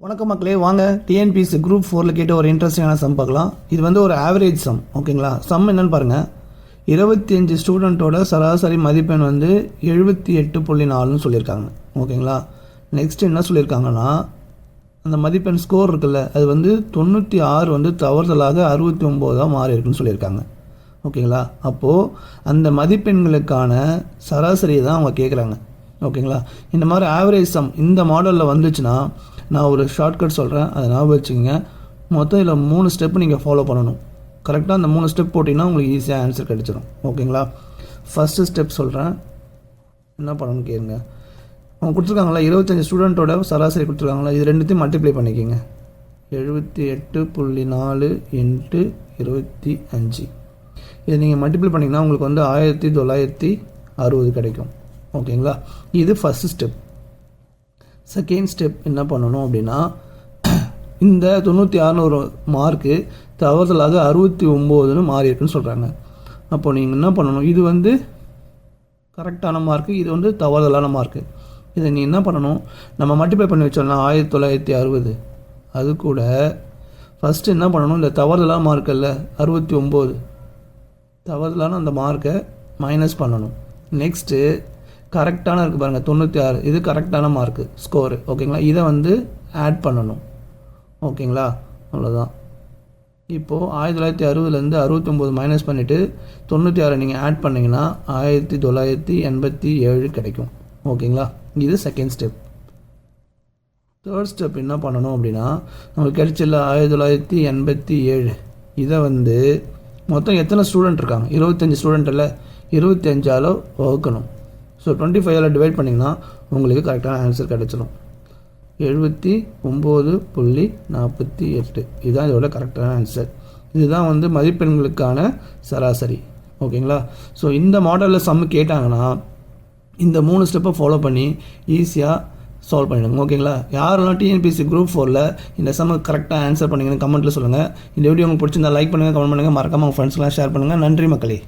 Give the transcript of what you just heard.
வணக்கம் மக்களே, வாங்க டிஎன்பிஎஸ்சி குரூப் 4ல் கேட்ட ஒரு இன்ட்ரெஸ்டிங்கான சம் பார்க்கலாம். இது வந்து ஒரு ஆவரேஜ் சம். ஓகேங்களா? சம் என்னன்னு பாருங்கள். 25 ஸ்டூடெண்ட்டோட சராசரி மதிப்பெண் வந்து 78.4ன்னு சொல்லியிருக்காங்க. ஓகேங்களா? நெக்ஸ்ட் என்ன சொல்லியிருக்காங்கன்னா, அந்த மதிப்பெண் ஸ்கோர் இருக்குல்ல, அது வந்து 96 வந்து தவறுதலாக 69 மாறி இருக்குன்னு சொல்லியிருக்காங்க. ஓகேங்களா? அப்போது அந்த மதிப்பெண்களுக்கான சராசரியை தான் அவங்க கேட்குறாங்க. ஓகேங்களா? இந்த மாதிரி ஆவரேஜ் சம் இந்த மாடலில் வந்துச்சுன்னா நான் ஒரு ஷார்ட்கட் சொல்கிறேன், அதை ஞாபகம் வச்சுக்கோங்க. மொத்தம் இதில் 3 ஸ்டெப்பு நீங்கள் ஃபாலோ பண்ணணும். கரெக்டாக அந்த 3 ஸ்டெப் போட்டிங்கன்னா உங்களுக்கு ஈஸியாக ஆன்சர் கிடச்சிடும். ஓகேங்களா? ஃபஸ்ட்டு ஸ்டெப் சொல்கிறேன், என்ன பண்ணணும்னு கேளுங்க. அவங்க கொடுத்துருக்காங்களா, 25 ஸ்டூடெண்ட்டோட சராசரி கொடுத்துருக்காங்களா, இது ரெண்டுத்தையும் மல்டிப்ளை பண்ணிக்கோங்க. 78.4 × 25. இதை நீங்கள் மல்டிப்ளை பண்ணிங்கன்னா உங்களுக்கு வந்து 1960 கிடைக்கும். ஓகேங்களா? இது ஃபஸ்ட்டு ஸ்டெப். செகண்ட் ஸ்டெப் என்ன பண்ணணும் அப்படின்னா, இந்த 96 ஒரு மார்க்கு தவறுதலாக 69ன்னு மாறி இருக்குன்னு சொல்கிறாங்க. அப்போ நீங்கள் என்ன பண்ணணும், இது வந்து கரெக்டான மார்க்கு, இது வந்து தவறுதலான மார்க்கு. இதை நீ என்ன பண்ணணும், நம்ம மல்டிப்ளை பண்ணி வச்சோம்னா 1960, அது கூட ஃபஸ்ட்டு என்ன பண்ணணும், இந்த தவறுதலான மார்க்கில் 69 தவறுதலான அந்த மார்க்கை மைனஸ் பண்ணணும். நெக்ஸ்ட்டு கரெக்டான இருக்குது பாருங்கள் 96, இது கரெக்டான மார்க்கு ஸ்கோரு. ஓகேங்களா? இதை வந்து ஆட் பண்ணணும். ஓகேங்களா? அவ்வளோதான். இப்போது 1960லேருந்து 69 மைனஸ் பண்ணிவிட்டு 96 நீங்கள் ஆட் பண்ணிங்கன்னா 1987 கிடைக்கும். ஓகேங்களா? இது செகண்ட் ஸ்டெப். தேர்ட் ஸ்டெப் என்ன பண்ணணும் அப்படின்னா, நம்மளுக்கு கிடைச்சில்ல 1987, இதை வந்து மொத்தம் எத்தனை ஸ்டூடெண்ட் இருக்காங்க, 25 ஸ்டூடெண்ட்டில் 25ஆல் வகுக்கணும். ஸோ 25ஆல் டிவைட் பண்ணிங்கன்னா உங்களுக்கு கரெக்டான ஆன்சர் கிடச்சிடும். 79.48. இதுதான் இதோட கரெக்டான ஆன்சர். இதுதான் வந்து மதிப்பெண்களுக்கான சராசரி. ஓகேங்களா? ஸோ இந்த மாடலில் சம்மு கேட்டாங்கன்னா இந்த 3 ஸ்டெப்பை ஃபாலோ பண்ணி ஈஸியாக சால்வ் பண்ணிடுங்க. ஓகேங்களா? யாரெல்லாம் டிஎன்பிஎஸ்சி குரூப் 4ல் இந்த சம்முக்கு கரெக்டாக ஆன்சர் பண்ணிங்கன்னு கமெண்ட்டில் சொல்லுங்கள். இந்த வீடியோ உங்களுக்கு பிடிச்சிருந்தா லைக் பண்ணுங்கள், கமெண்ட் பண்ணுங்கள், மறக்காமல் உங்கள் ஃப்ரெண்ட்ஸ்லாம் ஷேர் பண்ணுங்கள். நன்றி மக்களே.